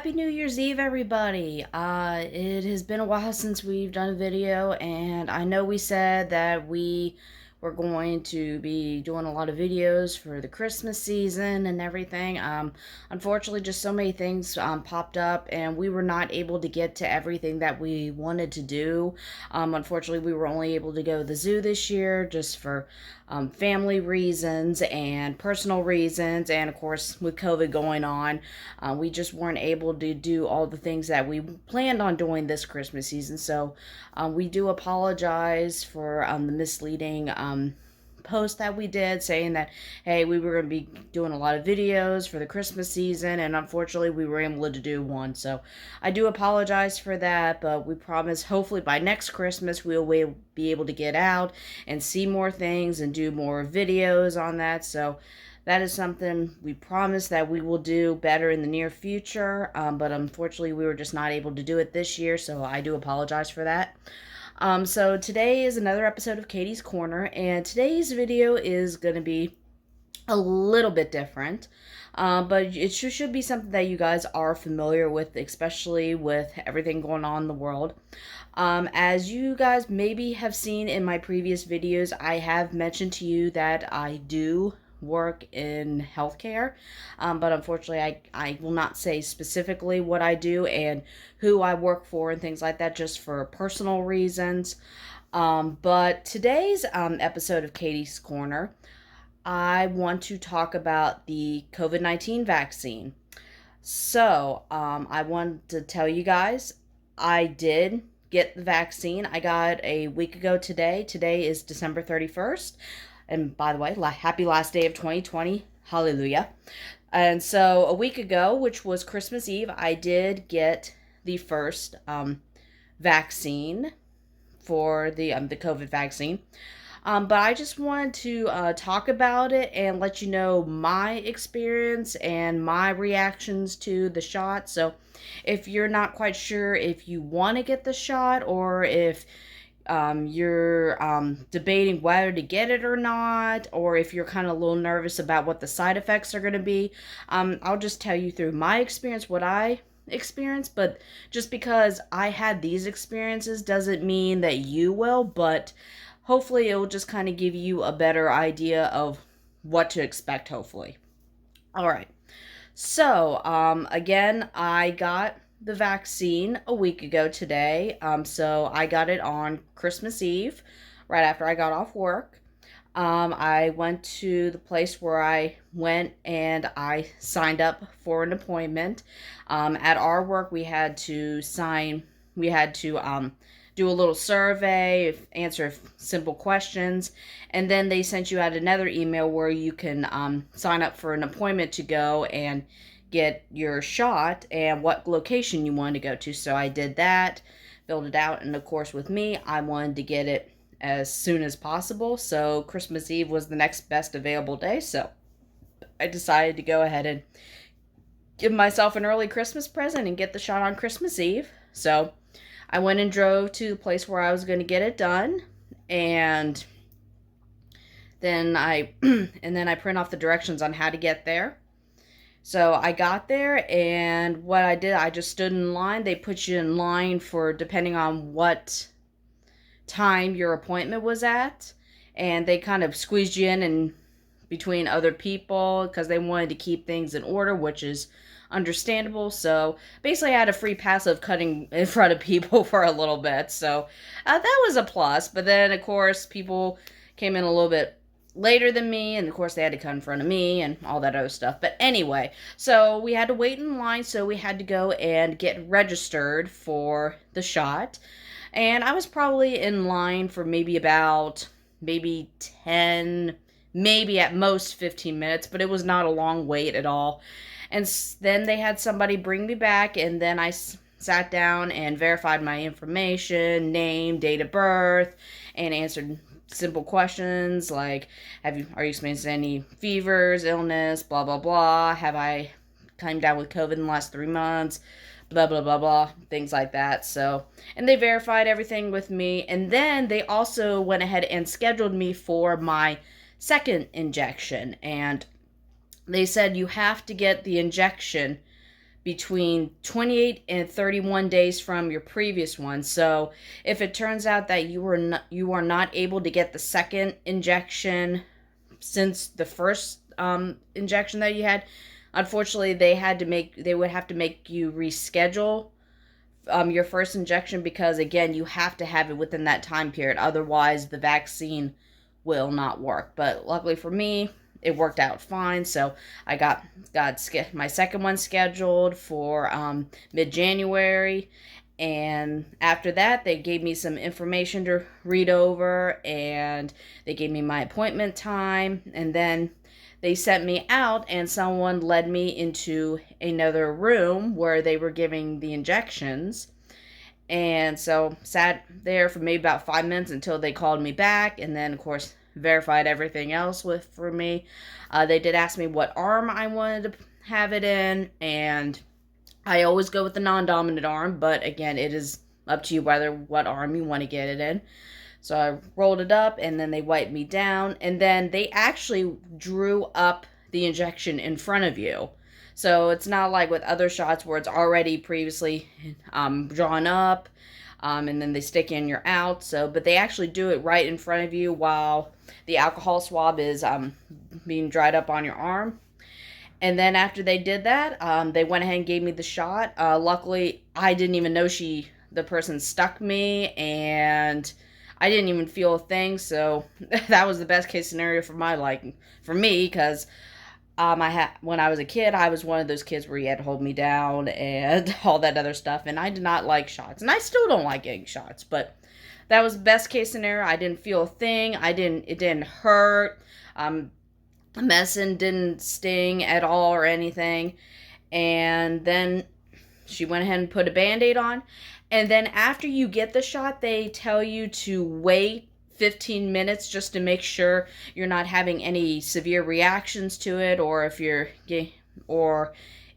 Happy New Year's Eve, everybody. It has been a while since we've done a video, and I know we said that we were going to be doing a lot of videos for the Christmas season and everything. Unfortunately, just so many things popped up, and we were not able to get to everything that we wanted to do. Unfortunately, we were only able to go to the zoo this year just for family reasons and personal reasons, and of course, with COVID going on, we just weren't able to do all the things that we planned on doing this Christmas season. So we do apologize for the misleading post that we did saying that, hey, we were going to be doing a lot of videos for the Christmas season, and unfortunately we were able to do one. So I do apologize for that, but we promise hopefully by next Christmas we'll be able to get out and see more things and do more videos on that. So that is something we promise that we will do better in the near future, but unfortunately we were just not able to do it this year, so I do apologize for that. So today is another episode of Katy's Corner, and today's video is going to be a little bit different, but it should be something that you guys are familiar with, especially with everything going on in the world. As you guys maybe have seen in my previous videos, I have mentioned to you that I do work in healthcare, but unfortunately I will not say specifically what I do and who I work for and things like that, just for personal reasons. But today's episode of Katy's Corner, I want to talk about the COVID-19 vaccine. So I want to tell you guys, I did get the vaccine. I got a week ago today. Today is December 31st. And by the way, happy last day of 2020. Hallelujah. And so a week ago, which was Christmas Eve, I did get the first vaccine for the COVID vaccine. But I just wanted to talk about it and let you know my experience and my reactions to the shot. So if you're not quite sure if you want to get the shot, or if you're debating whether to get it or not, or if you're kind of a little nervous about what the side effects are going to be, I'll just tell you through my experience what I experienced. But just because I had these experiences doesn't mean that you will, but hopefully it will just kind of give you a better idea of what to expect, hopefully. All right. So, again, I got the vaccine a week ago today. So I got it on Christmas Eve, right after I got off work. I went to the place where I went and I signed up for an appointment. At our work, we had to do a little survey, answer simple questions, and then they sent you out another email where you can sign up for an appointment to go and get your shot and what location you wanted to go to. So I did that, filled it out, and of course with me, I wanted to get it as soon as possible. So Christmas Eve was the next best available day, so I decided to go ahead and give myself an early Christmas present and get the shot on Christmas Eve. So I went and drove to the place where I was going to get it done, and then I print off the directions on how to get there. So I got there, and what I did, I just stood in line. They put you in line for depending on what time your appointment was at, and they kind of squeezed you in between other people because they wanted to keep things in order, which is understandable. So basically I had a free pass of cutting in front of people for a little bit, so that was a plus. But then of course people came in a little bit later than me, and of course they had to cut in front of me and all that other stuff. But anyway, so we had to wait in line, so we had to go and get registered for the shot. And I was probably in line for maybe 10, maybe at most 15 minutes, but it was not a long wait at all. And then they had somebody bring me back, and then I sat down and verified my information, name, date of birth, and answered simple questions like, are you experiencing any fevers, illness, blah, blah, blah. Have I come down with COVID in the last 3 months? Blah, blah, blah, blah, things like that. So, and they verified everything with me. And then they also went ahead and scheduled me for my second injection. And they said you have to get the injection between 28 and 31 days from your previous one. So if it turns out that you are not able to get the second injection since the first injection that you had, unfortunately they would have to make you reschedule your first injection, because again, you have to have it within that time period, otherwise the vaccine will not work. But luckily for me, it worked out fine. So I got my second one scheduled for mid-January, and after that they gave me some information to read over, and they gave me my appointment time, and then they sent me out, and someone led me into another room where they were giving the injections. And so sat there for maybe about 5 minutes until they called me back, and then of course verified everything else for me. They did ask me what arm I wanted to have it in, and I always go with the non-dominant arm, but again, it is up to you what arm you want to get it in. So I rolled it up, and then they wiped me down, and then they actually drew up the injection in front of you. So it's not like with other shots where it's already previously drawn up, and then they stick in, you're out. But they actually do it right in front of you while the alcohol swab is being dried up on your arm. And then after they did that, they went ahead and gave me the shot. Luckily, I didn't even know the person stuck me, and I didn't even feel a thing. So that was the best case scenario for me, because when I was a kid, I was one of those kids where you had to hold me down and all that other stuff, and I did not like shots, and I still don't like getting shots. But that was the best case scenario. I didn't feel a thing. It didn't hurt. Medicine didn't sting at all or anything. And then she went ahead and put a Band-Aid on. And then after you get the shot, they tell you to wait 15 minutes just to make sure you're not having any severe reactions to it, or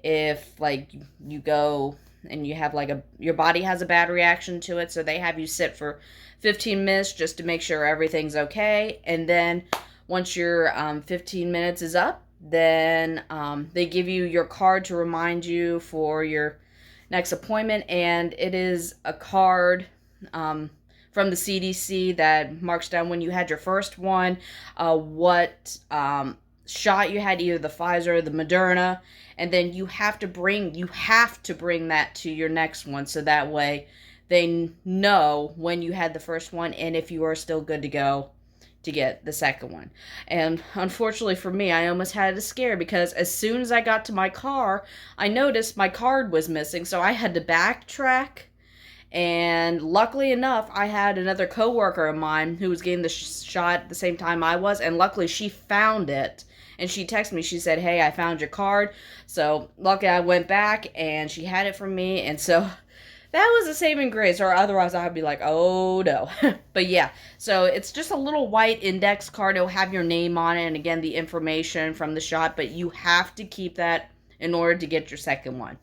if like you go and you have your body has a bad reaction to it. So they have you sit for 15 minutes just to make sure everything's okay. And then once your 15 minutes is up, then they give you your card to remind you for your next appointment. And it is a card from the CDC that marks down when you had your first one, what shot you had, either the Pfizer or the Moderna, and then you have to bring that to your next one, so that way they know when you had the first one and if you are still good to go to get the second one. And unfortunately for me, I almost had a scare, because as soon as I got to my car, I noticed my card was missing, so I had to backtrack. And luckily enough, I had another coworker of mine who was getting the shot at the same time I was, and luckily she found it, and she texted me. She said, "Hey, I found your card." So luckily I went back, and she had it for me, and so that was a saving grace, or otherwise I'd be like, oh no. But yeah, so it's just a little white index card. It'll have your name on it, and again, the information from the shot, but you have to keep that in order to get your second one.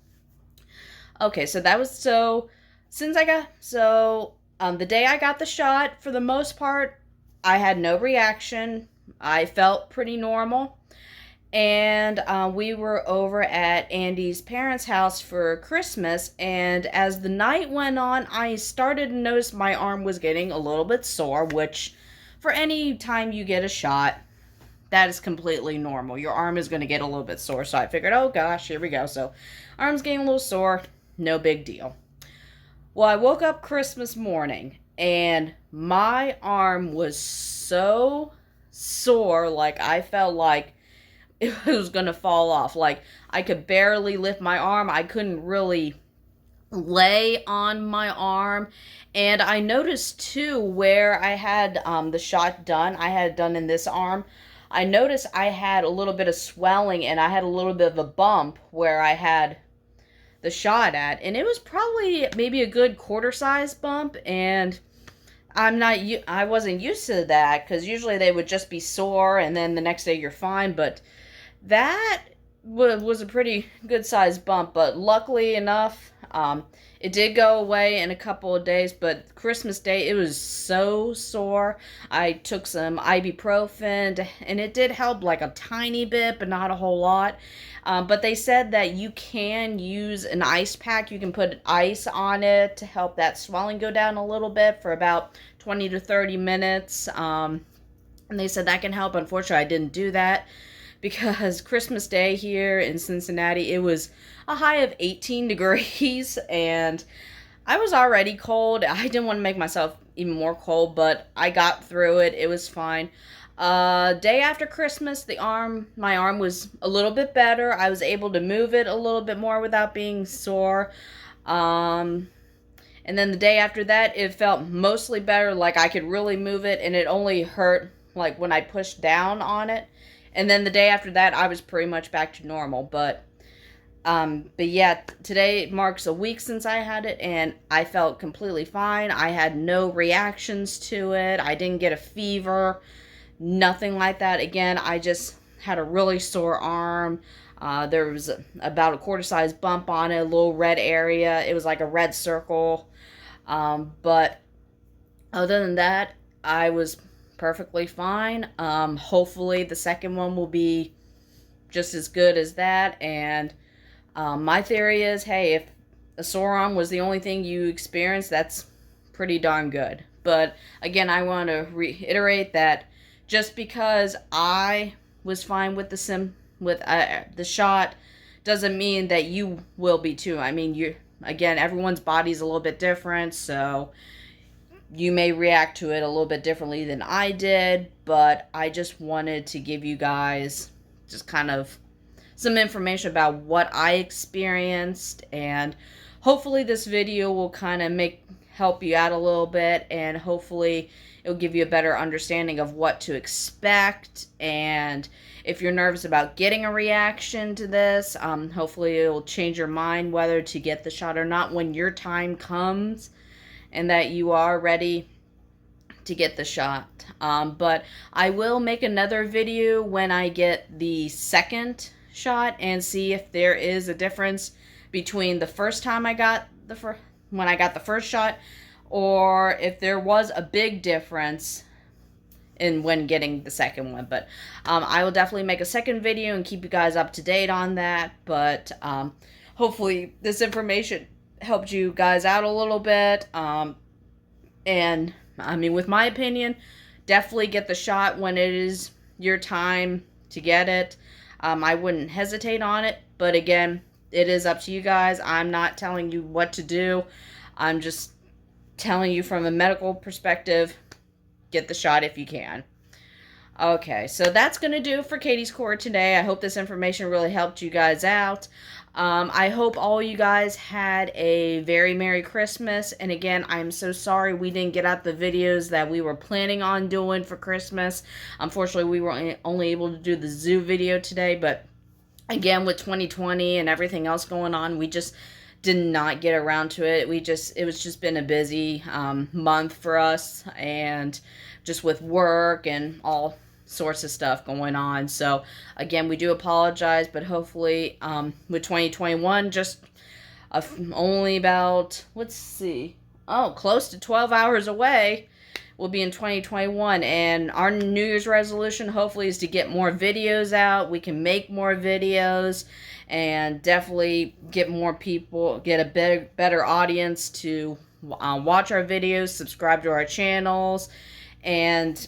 Okay, so that was the day I got the shot, for the most part, I had no reaction. I felt pretty normal. And we were over at Andy's parents' house for Christmas, and as the night went on, I started to notice my arm was getting a little bit sore, which for any time you get a shot, that is completely normal. Your arm is going to get a little bit sore. So I figured, oh gosh, here we go. So arm's getting a little sore, no big deal. Well, I woke up Christmas morning, and my arm was so sore, like I felt like it was going to fall off. Like, I could barely lift my arm. I couldn't really lay on my arm. And I noticed, too, where I had the shot done, I had it done in this arm, I noticed I had a little bit of swelling, and I had a little bit of a bump where I had the shot at, and it was probably maybe a good quarter-size bump, and I wasn't used to that, because usually they would just be sore, and then the next day you're fine, but that was a pretty good-sized bump. But luckily enough, It did go away in a couple of days, but Christmas Day, it was so sore. I took some ibuprofen, and it did help like a tiny bit, but not a whole lot. But they said that you can use an ice pack. You can put ice on it to help that swelling go down a little bit for about 20 to 30 minutes. And they said that can help. Unfortunately, I didn't do that because Christmas Day here in Cincinnati, it was a high of 18 degrees, and I was already cold. I didn't want to make myself even more cold, but I got through it. It was fine. Day after Christmas, my arm was a little bit better. I was able to move it a little bit more without being sore. And then the day after that, it felt mostly better, like I could really move it, and it only hurt like when I pushed down on it. And then the day after that, I was pretty much back to normal. But yeah, today marks a week since I had it, and I felt completely fine. I had no reactions to it. I didn't get a fever, nothing like that. Again, I just had a really sore arm. There was about a quarter-size bump on it, a little red area. It was like a red circle. But other than that, I was perfectly fine. Hopefully the second one will be just as good as that. And my theory is, hey, if a sore arm was the only thing you experienced, that's pretty darn good. But again, I want to reiterate that just because I was fine with the shot doesn't mean that you will be too. I mean, again, everyone's body's a little bit different, so you may react to it a little bit differently than I did, but I just wanted to give you guys just kind of some information about what I experienced, and hopefully this video will kind of help you out a little bit, and hopefully it'll give you a better understanding of what to expect. And if you're nervous about getting a reaction to this, hopefully it'll change your mind whether to get the shot or not when your time comes, and that you are ready to get the shot. But I will make another video when I get the second shot and see if there is a difference between the first time when I got the first shot, or if there was a big difference in when getting the second one. But I will definitely make a second video and keep you guys up to date on that. But hopefully this information helped you guys out a little bit. And I mean, with my opinion, definitely get the shot when it is your time to get it. I wouldn't hesitate on it, but again, it is up to you guys. I'm not telling you what to do. I'm just telling you from a medical perspective, get the shot if you can. Okay, so that's going to do for Katy's Korner today. I hope this information really helped you guys out. I hope all you guys had a very Merry Christmas. And again, I'm so sorry we didn't get out the videos that we were planning on doing for Christmas. Unfortunately, we were only able to do the zoo video today. But again, with 2020 and everything else going on, we just did not get around to it. It was just been a busy month for us, and just with work and all sorts of stuff going on. So again, we do apologize, but hopefully with 2021, just only about, let's see, close to 12 hours away, we'll be in 2021. And our New Year's resolution hopefully is to get more videos out. We can make more videos and definitely get more people, get a better audience to watch our videos, subscribe to our channels, and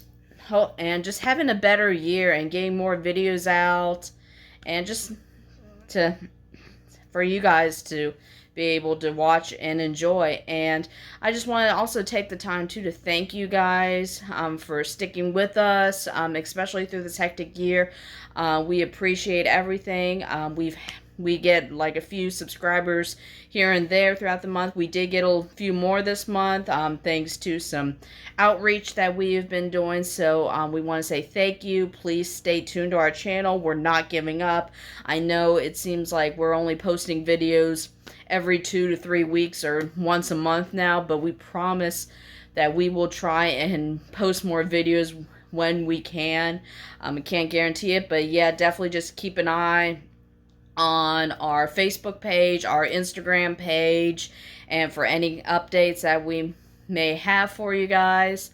just having a better year and getting more videos out, and just for you guys to be able to watch and enjoy. And I just want to also take the time to thank you guys for sticking with us, especially through this hectic year. We appreciate everything. We get like a few subscribers here and there throughout the month. We did get a few more this month, thanks to some outreach that we have been doing. So we want to say thank you. Please stay tuned to our channel. We're not giving up. I know it seems like we're only posting videos every 2 to 3 weeks or once a month now, but we promise that we will try and post more videos when we can. I can't guarantee it, but yeah, definitely just keep an eye on our Facebook page, our Instagram page, and for any updates that we may have for you guys.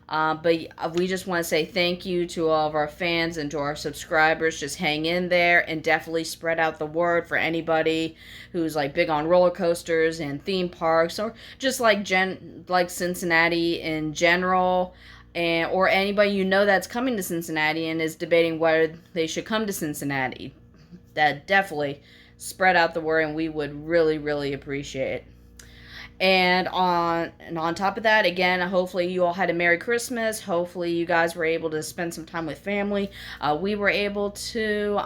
But we just want to say thank you to all of our fans and to our subscribers. Just hang in there and definitely spread out the word for anybody who's like big on roller coasters and theme parks, or just like Cincinnati in general, and or anybody you know that's coming to Cincinnati and is debating whether they should come to Cincinnati. That definitely spread out the word, and we would really, really appreciate it. And on top of that, again, hopefully you all had a Merry Christmas. Hopefully you guys were able to spend some time with family. We were able to,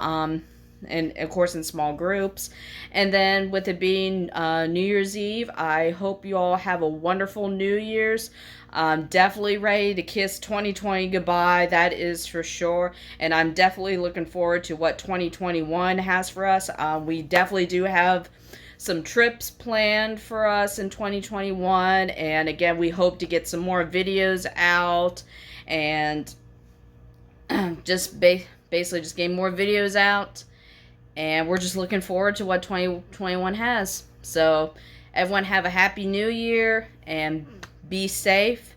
and of course in small groups. And then with it being New Year's Eve, I hope you all have a wonderful New Year's. Definitely ready to kiss 2020 goodbye, that is for sure. And I'm definitely looking forward to what 2021 has for us. We definitely do have some trips planned for us in 2021, and again, we hope to get some more videos out and just basically just getting more videos out, and we're just looking forward to what 2021 has. So everyone have a happy new year and be safe.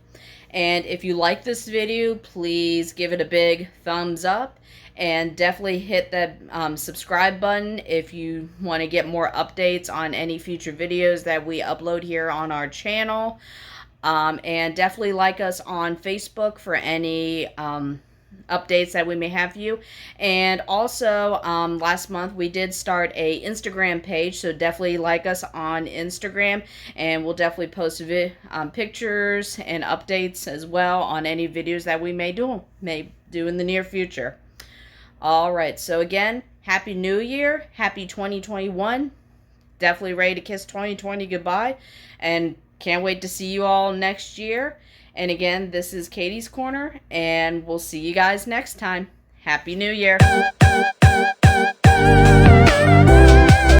And if you like this video, please give it a big thumbs up. And definitely hit that subscribe button if you want to get more updates on any future videos that we upload here on our channel. And definitely like us on Facebook for any updates that we may have for you. And also, last month we did start a Instagram page, so definitely like us on Instagram, and we'll definitely post pictures and updates as well on any videos that we may do in the near future. Alright, so again, Happy New Year, Happy 2021, definitely ready to kiss 2020 goodbye, and can't wait to see you all next year. And again, this is Katy's Corner, and we'll see you guys next time. Happy New Year!